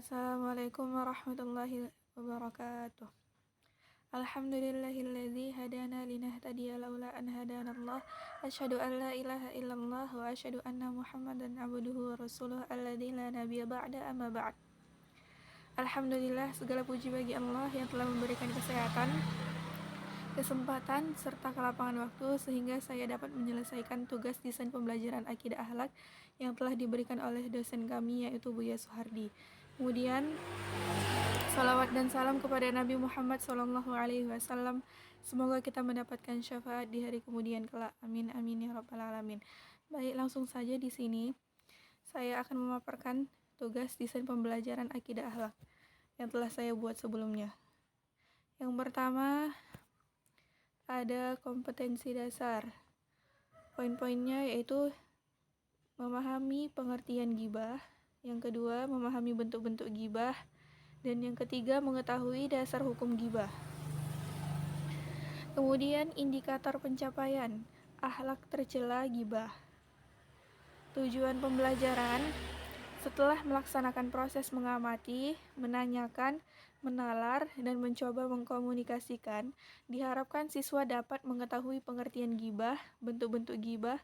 Assalamualaikum warahmatullahi wabarakatuh. Alhamdulillahilladzi hadana linahtadiya laula an hadanallah. Asyhadu an la ilaha illallah wa asyhadu anna Muhammadan abduhu wa rasuluhu alladzi la nabiyya ba'da amma ba'd. Alhamdulillah, segala puji bagi Allah yang telah memberikan kesehatan, kesempatan, serta kelapangan waktu sehingga saya dapat menyelesaikan tugas desain pembelajaran akidah akhlak yang telah diberikan oleh dosen kami, yaitu Buya Suhardi. Kemudian salawat dan salam kepada Nabi Muhammad SAW. Semoga kita mendapatkan syafaat di hari kemudian kelak. Amin amin ya rabbal alamin. Baik, langsung saja di sini saya akan memaparkan tugas desain pembelajaran akidah akhlak yang telah saya buat sebelumnya. Yang pertama ada kompetensi dasar. Poin-poinnya yaitu memahami pengertian ghibah. Yang kedua, memahami bentuk-bentuk ghibah. Dan yang ketiga, mengetahui dasar hukum ghibah. Kemudian indikator pencapaian akhlak tercela ghibah. Tujuan pembelajaran: setelah melaksanakan proses mengamati, menanyakan, menalar, dan mencoba mengkomunikasikan, diharapkan siswa dapat mengetahui pengertian ghibah, bentuk-bentuk ghibah,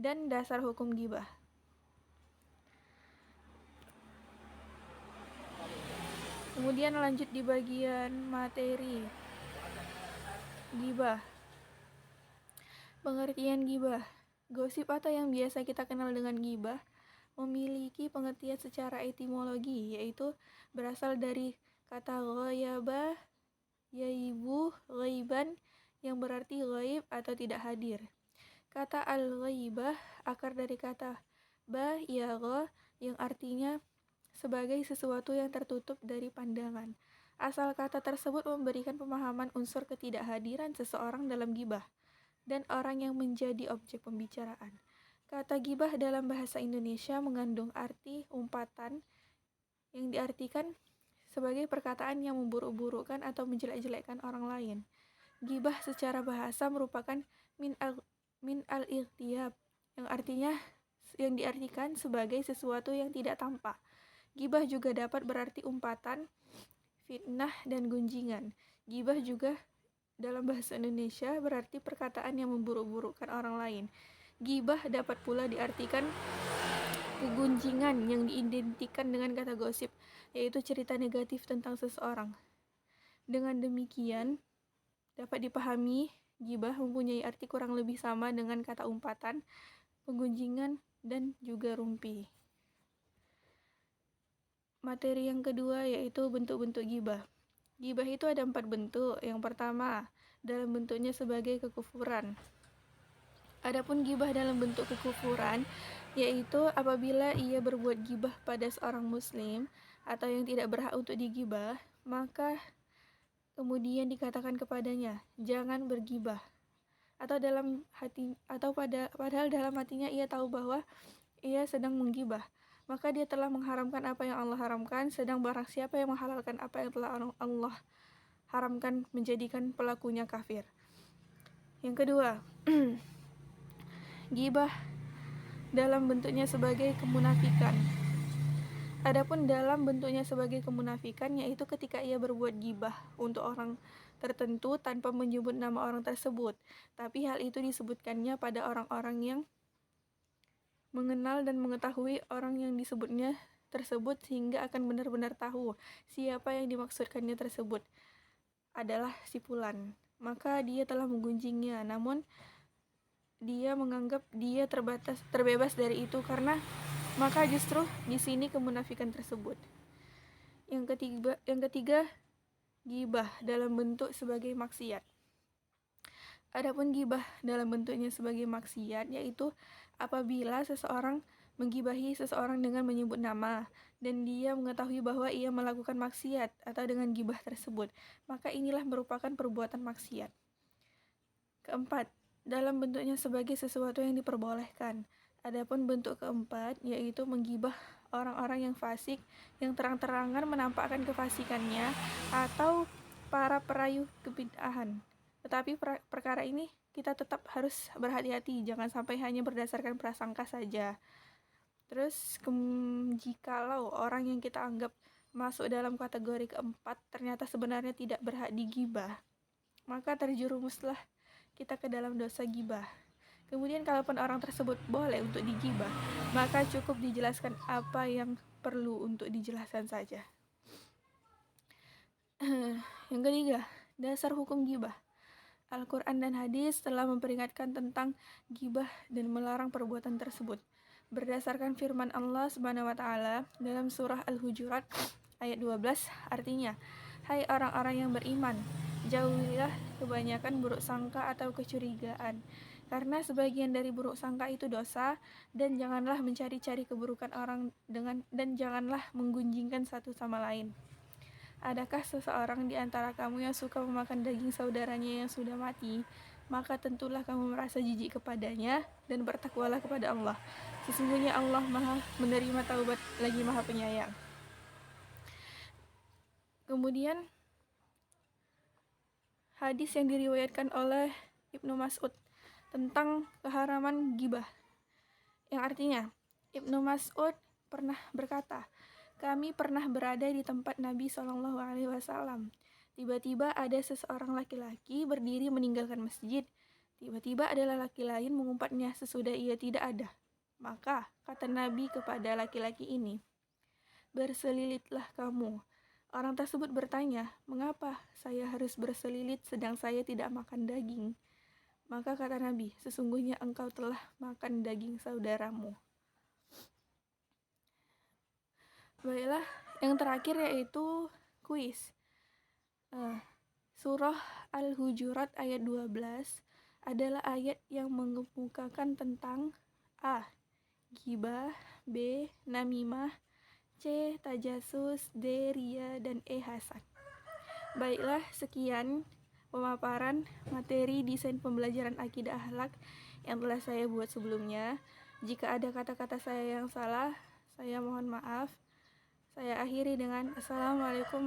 dan dasar hukum ghibah. Kemudian lanjut di bagian materi. Ghibah. Pengertian ghibah. Gosip atau yang biasa kita kenal dengan ghibah memiliki pengertian secara etimologi, yaitu berasal dari kata ghayaba, yaibu, ghaiban, yang berarti ghaib atau tidak hadir. Kata al-ghaibah akar dari kata ba ya gha, yang artinya sebagai sesuatu yang tertutup dari pandangan. Asal kata tersebut memberikan pemahaman unsur ketidakhadiran seseorang dalam ghibah dan orang yang menjadi objek pembicaraan. Kata ghibah dalam bahasa Indonesia mengandung arti umpatan yang diartikan sebagai perkataan yang memburuk-burukkan atau menjelek-jelekkan orang lain. Ghibah secara bahasa merupakan min al-ightiyab, yang diartikan sebagai sesuatu yang tidak tampak. Ghibah juga dapat berarti umpatan, fitnah, dan gunjingan. Ghibah juga dalam bahasa Indonesia berarti perkataan yang memburuk-burukkan orang lain. Ghibah dapat pula diartikan gunjingan yang diidentikan dengan kata gosip, yaitu cerita negatif tentang seseorang. Dengan demikian, dapat dipahami ghibah mempunyai arti kurang lebih sama dengan kata umpatan, penggunjingan, dan juga rumpi. Materi yang kedua yaitu bentuk-bentuk ghibah. Ghibah itu ada 4 bentuk. Yang pertama, dalam bentuknya sebagai kekufuran. Adapun ghibah dalam bentuk kekufuran yaitu apabila ia berbuat ghibah pada seorang muslim atau yang tidak berhak untuk digibah, maka kemudian dikatakan kepadanya, jangan bergibah. Padahal dalam hatinya ia tahu bahwa ia sedang menggibah, maka dia telah mengharamkan apa yang Allah haramkan, sedang barang siapa yang menghalalkan apa yang telah Allah haramkan menjadikan pelakunya kafir. Yang kedua, ghibah dalam bentuknya sebagai kemunafikan. Adapun dalam bentuknya sebagai kemunafikan yaitu ketika ia berbuat ghibah untuk orang tertentu tanpa menyebut nama orang tersebut, tapi hal itu disebutkannya pada orang-orang yang mengenal dan mengetahui orang yang disebutnya tersebut, sehingga akan benar-benar tahu siapa yang dimaksudkannya tersebut adalah si fulan. Maka dia telah menggunjingnya, namun dia menganggap dia terbebas dari itu, karena maka justru di sini kemunafikan tersebut. Yang ketiga, ghibah dalam bentuk sebagai maksiat. Adapun ghibah dalam bentuknya sebagai maksiat yaitu apabila seseorang menggibahi seseorang dengan menyebut nama dan dia mengetahui bahwa ia melakukan maksiat atau dengan ghibah tersebut, maka inilah merupakan perbuatan maksiat. Keempat, dalam bentuknya sebagai sesuatu yang diperbolehkan. Adapun bentuk keempat yaitu menggibah orang-orang yang fasik yang terang-terangan menampakkan kefasikannya atau para perayu kebid'ahan. Tetapi perkara ini kita tetap harus berhati-hati, jangan sampai hanya berdasarkan prasangka saja. Terus jikalau orang yang kita anggap masuk dalam kategori keempat, ternyata sebenarnya tidak berhak digibah, maka terjerumuslah kita ke dalam dosa gibah. Kemudian kalaupun orang tersebut boleh untuk digibah, maka cukup dijelaskan apa yang perlu untuk dijelaskan saja. Yang ketiga, dasar hukum gibah. Al-Quran dan hadis telah memperingatkan tentang gibah dan melarang perbuatan tersebut. Berdasarkan firman Allah Subhanahu wa taala dalam surah Al-Hujurat ayat 12, artinya, hai orang-orang yang beriman, jauhilah kebanyakan buruk sangka atau kecurigaan, karena sebagian dari buruk sangka itu dosa, dan janganlah mencari-cari keburukan orang dan janganlah menggunjingkan satu sama lain. Adakah seseorang di antara kamu yang suka memakan daging saudaranya yang sudah mati? Maka tentulah kamu merasa jijik kepadanya dan bertakwalah kepada Allah. Sesungguhnya Allah Maha menerima taubat lagi Maha penyayang. Kemudian hadis yang diriwayatkan oleh Ibnu Mas'ud tentang keharaman gibah, yang artinya Ibnu Mas'ud pernah berkata, kami pernah berada di tempat Nabi SAW. Tiba-tiba ada seseorang laki-laki berdiri meninggalkan masjid. Tiba-tiba ada lelaki lain mengumpat-Nya sesudah ia tidak ada. Maka kata Nabi kepada laki-laki ini, berselilitlah kamu. Orang tersebut bertanya, mengapa saya harus berselilit sedang saya tidak makan daging? Maka kata Nabi, sesungguhnya engkau telah makan daging saudaramu. Baiklah, yang terakhir yaitu kuis. Surah Al-Hujurat ayat 12 adalah ayat yang mengemukakan tentang A. Gibah, B. Namimah, C. Tajasus, D. Riya, dan E. Hasad. Baiklah, sekian pemaparan materi desain pembelajaran akidah akhlak yang telah saya buat sebelumnya. Jika ada kata-kata saya yang salah, saya mohon maaf. Saya akhiri dengan Assalamualaikum